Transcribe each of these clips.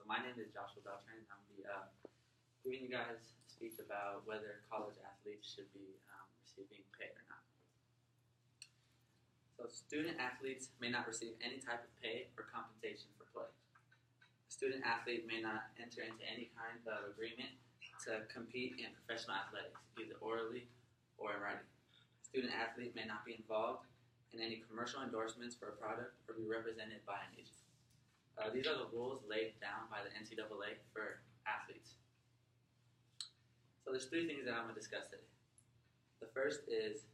So my name is Joshua Beltran. I'm giving you guys a speech about whether college athletes should be receiving pay or not. So student athletes may not receive any type of pay or compensation for play. A student athlete may not enter into any kind of agreement to compete in professional athletics, either orally or in writing. A student athlete may not be involved in any commercial endorsements for a product or be represented by an agent. These are the rules laid down by the NCAA for athletes. So there's three things that I'm going to discuss today. The first is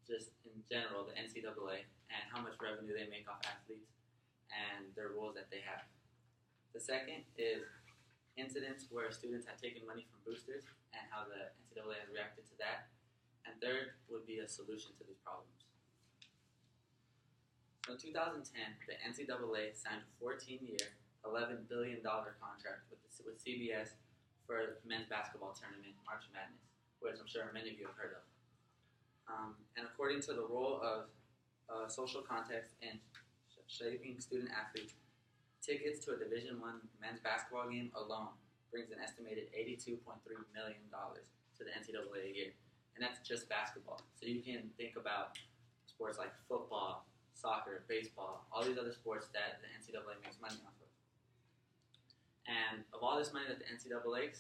just in general the NCAA and how much revenue they make off athletes and their rules that they have. The second is incidents where students have taken money from boosters and how the NCAA has reacted to that. And third would be a solution to these problems. So in 2010, the NCAA signed a 14-year, $11 billion contract with CBS for the men's basketball tournament, March Madness, which I'm sure many of you have heard of. And according to the role of social context in shaping student athletes, tickets to a Division I men's basketball game alone brings an estimated $82.3 million to the NCAA a year. And that's just basketball. So you can think about sports like football, soccer, baseball, all these other sports that the NCAA makes money off of. And of all this money that the NCAA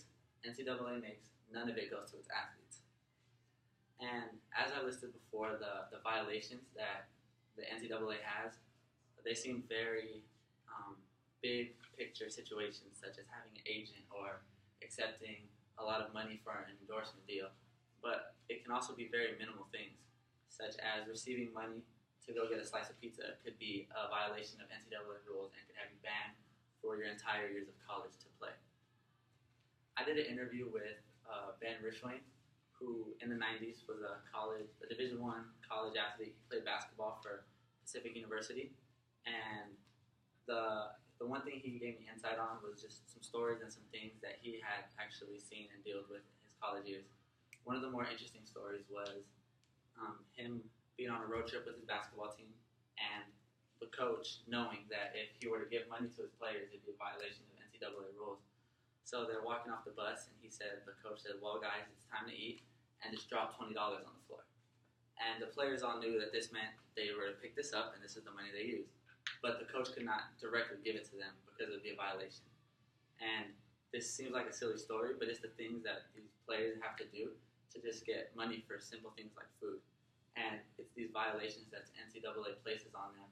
makes, none of it goes to its athletes. And as I listed before, the violations that the NCAA has, they seem very big picture situations, such as having an agent or accepting a lot of money for an endorsement deal. But it can also be very minimal things, such as receiving money to go get a slice of pizza could be a violation of NCAA rules and could have you banned for your entire years of college to play. I did an interview with Ben Richwayne, who in the 90s was a Division I college athlete. He played basketball for Pacific University, and the one thing he gave me insight on was just some stories and some things that he had actually seen and dealt with in his college years. One of the more interesting stories was him being on a road trip with his basketball team, and the coach knowing that if he were to give money to his players, it'd be a violation of NCAA rules. So they're walking off the bus, and the coach said, "Well, guys, it's time to eat," and just dropped $20 on the floor. And the players all knew that this meant they were to pick this up, and this is the money they used. But the coach could not directly give it to them because it would be a violation. And this seems like a silly story, but it's the things that these players have to do to just get money for simple things like food. And it's these violations that the NCAA places on them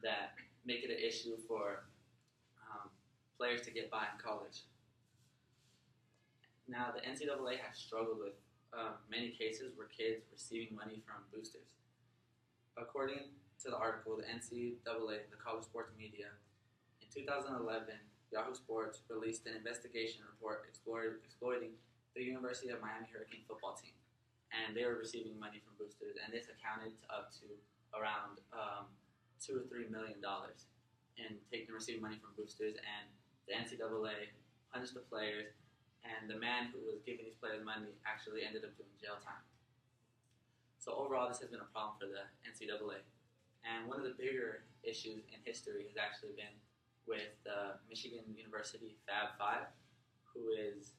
that make it an issue for players to get by in college. Now, the NCAA has struggled with many cases where kids receiving money from boosters. According to the article, the NCAA, the college sports media, in 2011, Yahoo Sports released an investigation report exploiting the University of Miami Hurricane football team. And they were receiving money from boosters, and this accounted to up to around $2 or $3 million in receiving money from boosters. And the NCAA punished the players, and the man who was giving these players money actually ended up doing jail time. So overall, this has been a problem for the NCAA. And one of the bigger issues in history has actually been with Michigan University Fab Five, who is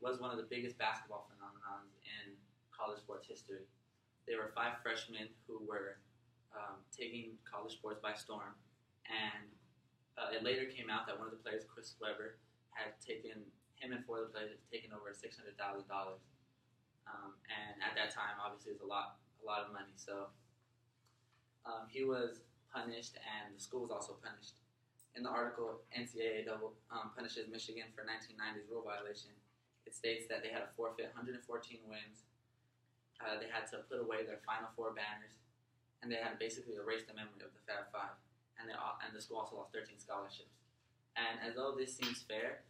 was one of the biggest basketball phenomenons in college sports history. There were 5 freshmen who were taking college sports by storm, and it later came out that one of the players, Chris Webber, had taken him and 4 other players had taken over $600,000, and at that time, obviously, it was a lot of money. So he was punished, and the school was also punished. In the article, NCAA punishes Michigan for 1990's rule violation. It states that they had to forfeit 114 wins. They had to put away their Final Four banners, and they had to basically erase the memory of the Fab Five. And the school also lost 13 scholarships. And as though this seems fair,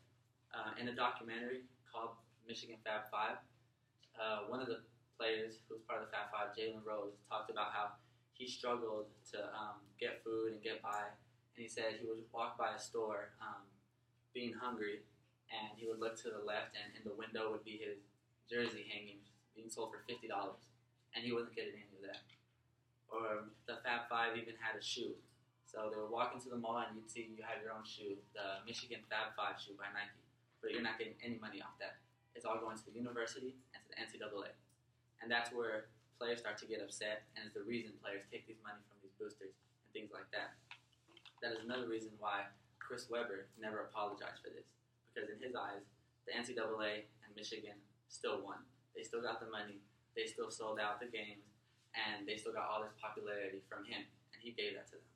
in a documentary called Michigan Fab Five, one of the players who was part of the Fab Five, Jalen Rose, talked about how he struggled to get food and get by. And he said he would walk by a store being hungry, and he would look to the left, and in the window would be his jersey hanging, being sold for $50, and he wasn't getting any of that. Or the Fab Five even had a shoe So they would walk into the mall and you'd see you have your own shoe, the Michigan Fab 5 shoe by Nike, but you're not getting any money off that. It's all going to the university and to the NCAA. And that's where players start to get upset, and it's the reason players take these money from these boosters and things like that. That is another reason why Chris Webber never apologized for this, because in his eyes, the NCAA and Michigan still won. They still got the money, they still sold out the games, and they still got all this popularity from him, and he gave that to them.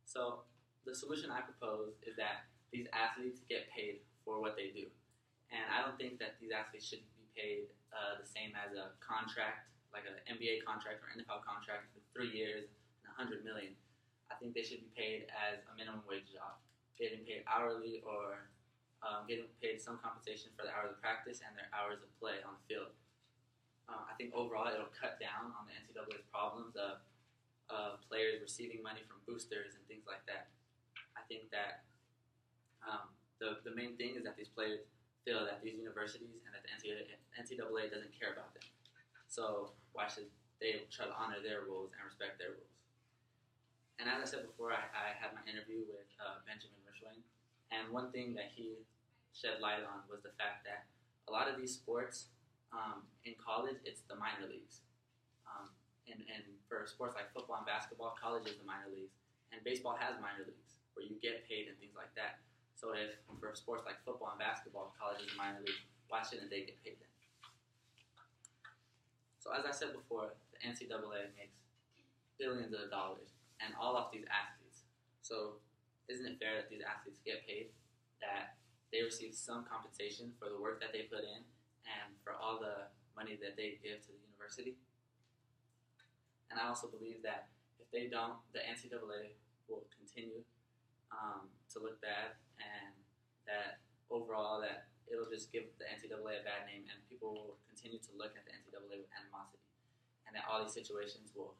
So the solution I propose is that these athletes get paid for what they do. And I don't think that these athletes should be paid the same as a contract, like an NBA contract or NFL contract for 3 years and $100 million. I think they should be paid as a minimum wage job, getting paid hourly or getting paid some compensation for the hours of practice and their hours of play on the field. I think overall it'll cut down on the NCAA's problems of players receiving money from boosters and things like that. I think that the main thing is that these players feel that these universities and that the NCAA doesn't care about them. So why should they try to honor their rules and respect their rules? And as I said before, I had my interview with Benjamin Rishwain, and one thing that he shed light on was the fact that a lot of these sports in college, it's the minor leagues. And for sports like football and basketball, college is the minor leagues. And baseball has minor leagues where you get paid and things like that. So if for sports like football and basketball, college is a minor league, why shouldn't they get paid then? So as I said before, the NCAA makes billions of dollars and all of these athletes. So isn't it fair that these athletes get paid, that they receive some compensation for the work that they put in and for all the money that they give to the university? And I also believe that if they don't, the NCAA will continue to look bad, and that overall that it'll just give the NCAA a bad name, and people will continue to look at the NCAA with animosity, and that all these situations will